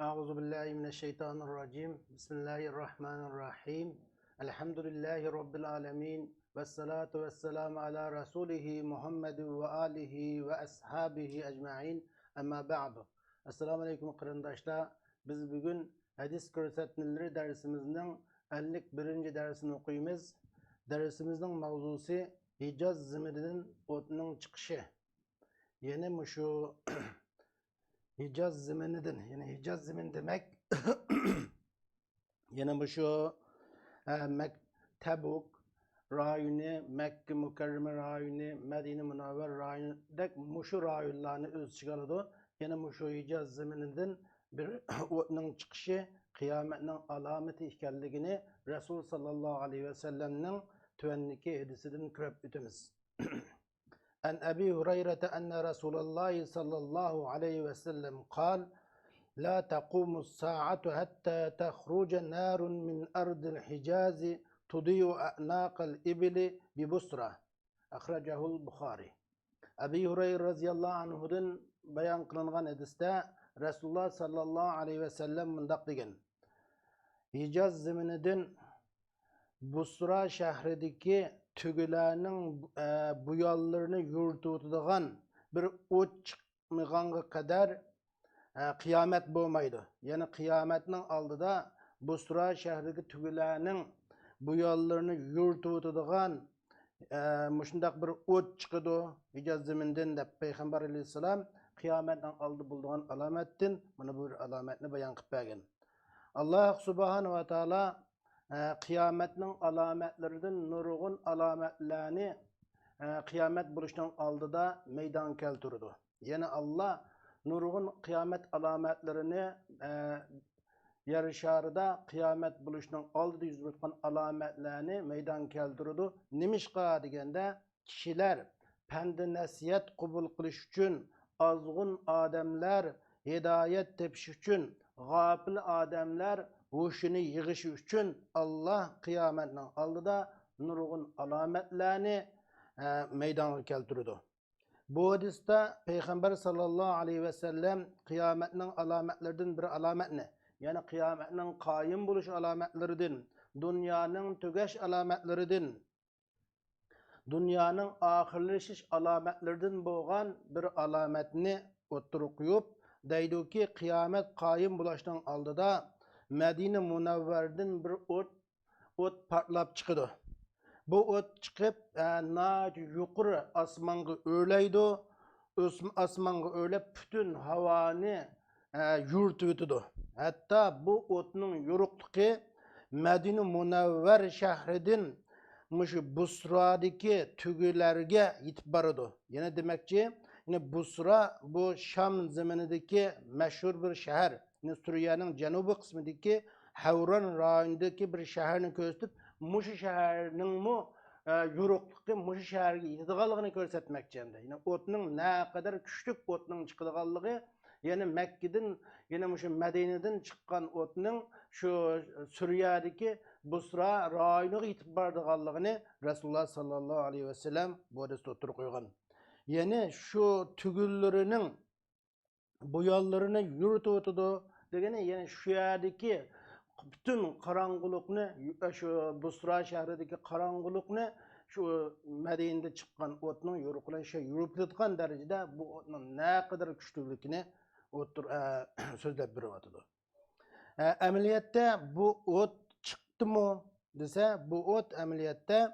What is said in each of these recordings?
أعوذ بالله من الشيطان الرجيم بسم الله الرحمن الرحيم الحمد لله رب العالمين والصلاة والسلام على رسوله محمد وآله وأصحابه أجمعين أما بعد Assalamu alaikum kırındaşlar. Biz bugün hadis göstermeleri dersimizden 51. dersini okuyumuz. Dersimizin mavzusu Hicaz zemininden otun çıkışı. Yani şu Hicaz zemininden, yani Hicaz zemin demek yani şu Tebuk rayonu, Mekke Mükerreme rayonu, Medine Münevver rayonu dek şu rayonlarını öz çıkardı. Yani şu Hicaz zemininden bir otun çıkışı kıyametin alameti ikenligini Resul sallallahu aleyhi ve sellem'nin tüvenniki hadisinden körüp ötümüz. عن أبي هريرة أن رسول الله صلى الله عليه وسلم قال لا تقوم الساعة حتى تخرج نار من أرض الحجاز تضيء أعناق الإبل ببصرة أخرجه البخاري. Abi Hureyre radıyallahu anhu'dan bayan kılınan hadiste Resulullah sallallahu aleyhi ve sellem mındak degen. Hicaz zemininden Busra şehrideki tügülerinin bu yollarını yurtutduğun bir ot çıkmağına kadar kıyamet bulmaydı. Yani kıyametin aldıda Busra şehrideki tügülerinin bu yollarını yurtutduğun muşundak bir ot çıkıdı. Hicaz zeminden de Peygamber aleyhisselam kıyametin aldı bulduğun alametten bunu bir alametini bayan kıpagın. Allah subhanahu ve teala kıyametinin alametlerinden nurgun alametlerini kıyamet buluştan aldıda meydan keltirdi. Yani Allah nurgun kıyamet alametlerini yarışarıda kıyamet buluştan aldıda yüz tutkan alametlerini meydan keltirdi. Nimişka degende kişiler pendi nasihat kubul kılış için azgın ademler hidayet tepiş için gafil ademler huşunu yığışı için Allah kıyametin aldıda nurgun alametlerini meydana keltirdi. Bu hadiste Peygamber sallallahu aleyhi ve sellem kıyametin alametlerden bir alamet ne? Yani kıyametin kayım buluş alametlerden, dünyanın tügeş alametlerden, dünyanın ahirleşiş alametlerden boğan bir alametini oturup deydi ki kıyamet kayım bulaştan aldıda Medine Münevver'den bir ot patlap çıkdı. Bu ot çıkıp yukarı asmanga öyleydi. Asmanga öyle bütün havanı yurtuyordu. Hatta bu otun yorukluğu Medine Münevver şehrinin Busra'daki tügülerge yitip barıdı. Yani demekçi yine Busra bu Şam zeminindeki meşhur bir şehir. Yani Suriye'nin cenubu kısmındaki Havran rayonundaki bir şehrini gösterip Muşu şehrinin mu yorukluğu Muşu şehirge yitigalığını görsetmekçe. Yani otun ne kadar küçük otun çıkıdığalığı yani Mekke'den yani şu Medine'den çıkan otun şu Suriye'deki Busra rayonuna yitip bardığalığını Resulullah sallallahu aleyhi ve sellem bu hadiste oturup koygan. Yani şu tügüllerinin bu yollarını yürütüyordu. Degene yani şu yerdeki bütün karanlıkını şu Busra şehrideki karanlıkını şu Medine'de çıkan otun yoruklan yürütüldüğün derecede bu otun ne kadar güçlülükünü sözlep bir otudu. Ameliyette bu ot çıktı mı dese bu ot ameliyette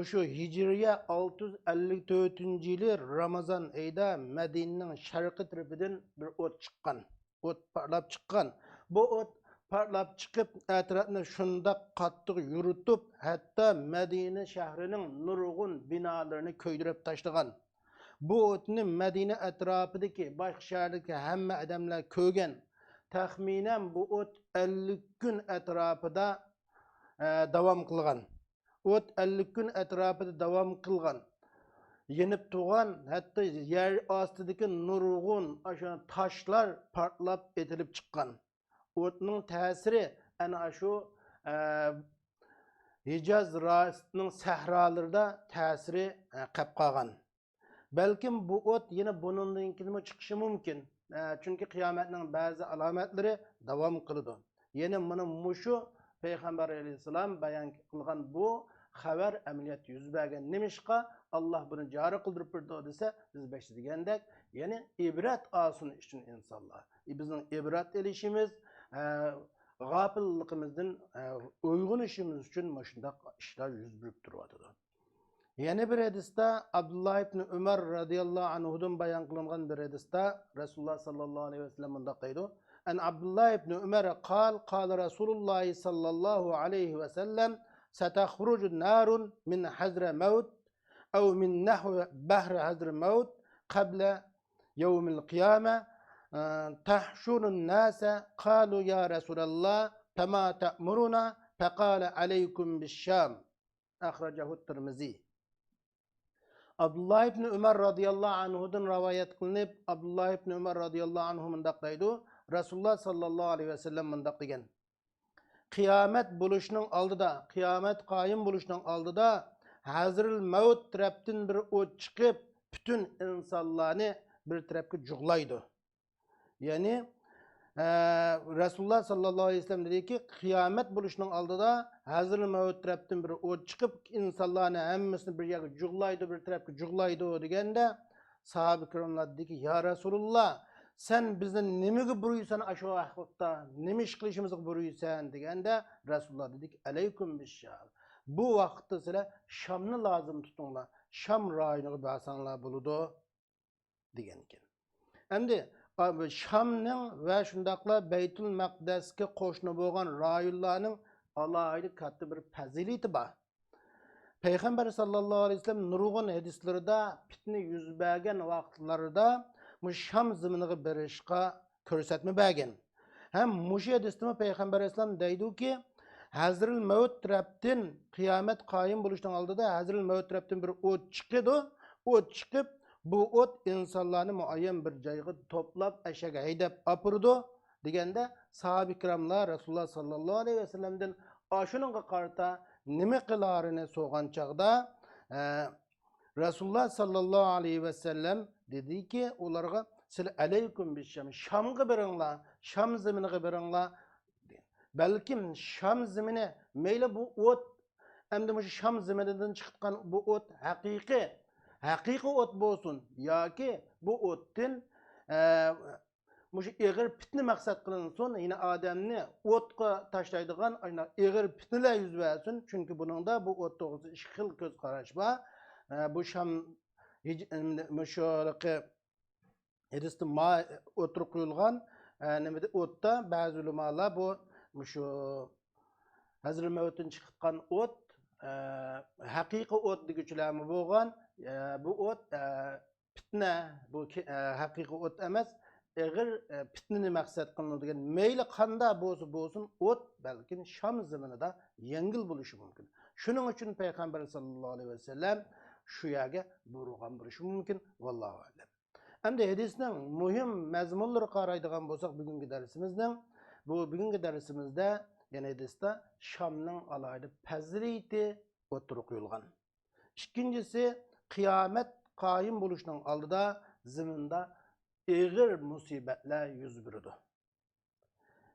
şu Hicriye 654. yılı Ramazan ayda Medine'nin şarkı tarafından bir ot çıkan. Ot parlap çıkan. Bu ot parlap çıkıp etrafını şunda kattık yürütüp hatta Medine şehrinin nurgun binalarını köydürüp taşlagan. Bu otunu Medine etrafındaki başka şehirdeki hemme adamlar köygen. Tahminen bu ot 50 gün etrafında devam kılgan. Ot 50 gün etrafında devam kılgan. Yenip tuğan hatta yer astıdaki nurgun taşlar partlap etilip çıkan. Otun tesiri ana şu Hicaz rastının sahralarında tesiri kapkagan. Belki bu ot yine bununla ilgili çıkışı mümkün. Çünkü kıyametinin bazı alametleri devam kılıdı. Yine bunu muşu Peygamber aleyhisselam bayan kılgan bu haber ameliyat yüz bergen nemişka Allah bunu cari kıldırıp bir dese biz beşte degendek yani ibret alsın için insanlar. Bizim ibret elişimiz gafillikimizden uygun işimiz için maşında işler yüz bürüp durmadı. Yeni bir hadiste Abdullah ibn Ömer radıyallahu anhu'dan bayan kılıngan bir hadiste Resulullah sallallahu aleyhi ve sellem bunda kaydı. En Abdullah ibn Ömer قال رسول الله صلى الله عليه وسلم ستخرج نار من حزر موت أو من نحو بحر حزر موت قبل يوم القيامة تحشر الناس قالوا يا رسول الله فما تأمرنا فقال عليكم بالشام أخرجه الترمذي. Abdullah ibn Ömer radıyallahu anhu'dan rivayet kılınıp Abdullah ibn Ömer radıyallahu anhu mındaqdaydı. Resulullah sallallahu aleyhi ve sellem mındaq degen. Kıyamet buluşunun aldıda, kıyamet qayım buluşunun aldıda hazırıl mevt taraftan bir o't çıkıp bütün insanlarını bir tarafga juglaydı. Yani Resulullah sallallahu aleyhi ve sellem dedi ki kıyamet buluşunun aldıda hazır mevt taraftan bir o't çıkıp insanlarını hemmesini bir yerge juglaydı, bir tarafga juglaydı degende sahabe-i kiramlar dedi ki ya Resulullah sen bizden nemege buruysan aşağı ahlıkta, neme iş kılışımızı buruysan degende Resulullah dedik aleyküm bişşam. Bu vakitte size Şam'ını lazım tutunlar. Şam rayını basanlar buludu degenken. Endi Şam'nın ve şundakla Beytül Makdes'ke koşunu boğan rayullarının alaylı katı bir fazileti var. Peygamber sallallahu aleyhi ve sellem nurgun hadislerinde fitne yüz bergen vaktlarda bu Şam zımınığı berişqa körsetme bergen. Hem muşi hadisinde Peygamber aleyhisselam deydi ki Hazrul Mevt taraftan kıyamet qayım buluştan aldıda Hazrul Mevt taraftan bir ot çıkıdı. Ot çıkıp bu ot insanlarını muayyen bir joyga toplap eşeğe haydap apırdı degende sahabe-i kiramlar Resulullah sallallahu aleyhi ve sellem'den aşununga qarta nime kılarını soğan çağda Resulullah sallallahu aleyhi ve sellem dedi ki onlara siz aleyküm bişşam Şam'ga biringlar, Şam ziminiga biringlar. Belki Şam zimini meyle bu ot hem de Şam zimininden çıkan bu ot hakiki ot bolsun yoki bu otdan muşu eğer fitne maksat kılınsın yine adamni otga taşlaydigan ayna eğer fitneler yüz versin çünkü bunun da bu ot doğrusu iki xil göz qaraş var. Bu Şam müşariki hadiste ma oturup koyulgan nemede otda bazı ulamalar bu şu Hazreti Mevt'ten çıkan ot hakiki ot degüçlemi bolgan bu ot fitne bu hakiki ot emas eğer fitneni maksat kılınadigan meyli qanda bolsun ot belki Şam zamanında yengil buluşu mümkün. Şunun için Peygamber sallallahu aleyhi ve sellem şu yerge buyurgan buluşu mümkün. Vallahu alem. Endi hadisning muhim mazmunlari qaraydigan bolsak bugungi dersimizde yani hadisde Şam'ның alaylı fazileti oturup koyulgan. İkincisi kıyamet qayım buluşunun aldıda ziminde ağır musibetler yüz bürüdü.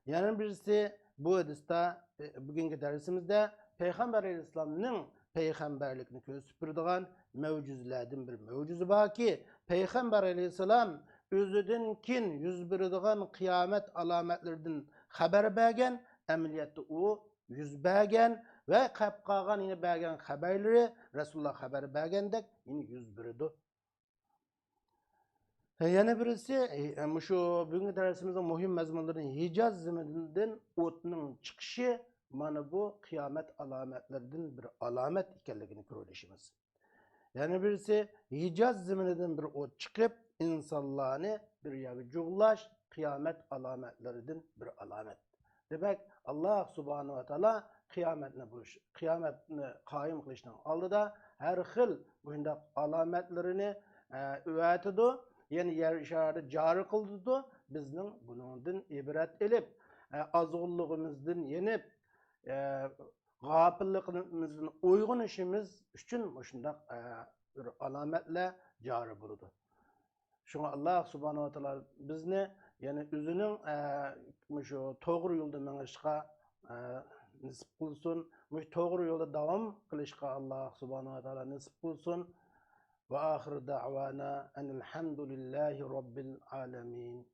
Yani birisi bu hadiste bugünkü dersimizde Peygamber Aleyhisselam'ın peygamberlikini gösterdiğin mevcüzlerden bir mevcüzü var ki Peygamber Aleyhisselam özüden kin yüz bürüdüğün kıyamet alametlerden haber bergen, emniyette o yüz bergen ve kapqagan yine bergen haberleri Resulullah haber bergendek yine yüz bürüdü. Yana birisi şu bugünkü dersimizde muhim mazmunların Hicaz zimininden otның çıkışı mana bu kıyamet alametlerinden bir alamet ekanligini görüşümüz. Yani birisi Hicaz zimininden bir ot çıkıp insanlarını bir yerge juglaş kıyamet alametlerinden bir alamet. Demek Allah subhanahu ve taala kıyametni qayım kılışdan aldıda her xil bunda alametlerini öğretidi. Yani yer işareti cari kıldı bizning bunundan ibret elip azgınlığımızdan yenip gafilligimizden uygun işimiz üçün şundaq bir alametle cari buldu. Şuna Allah subhanahu wa ta'ala bizni yani özünün şu doğru yolda menişqa nisip kılsın. Muş doğru yolda devam kılışqa Allah subhanahu wa ta'ala nisip kılsın. Ve ahir da'vana enelhamdülillahi rabbil alemin.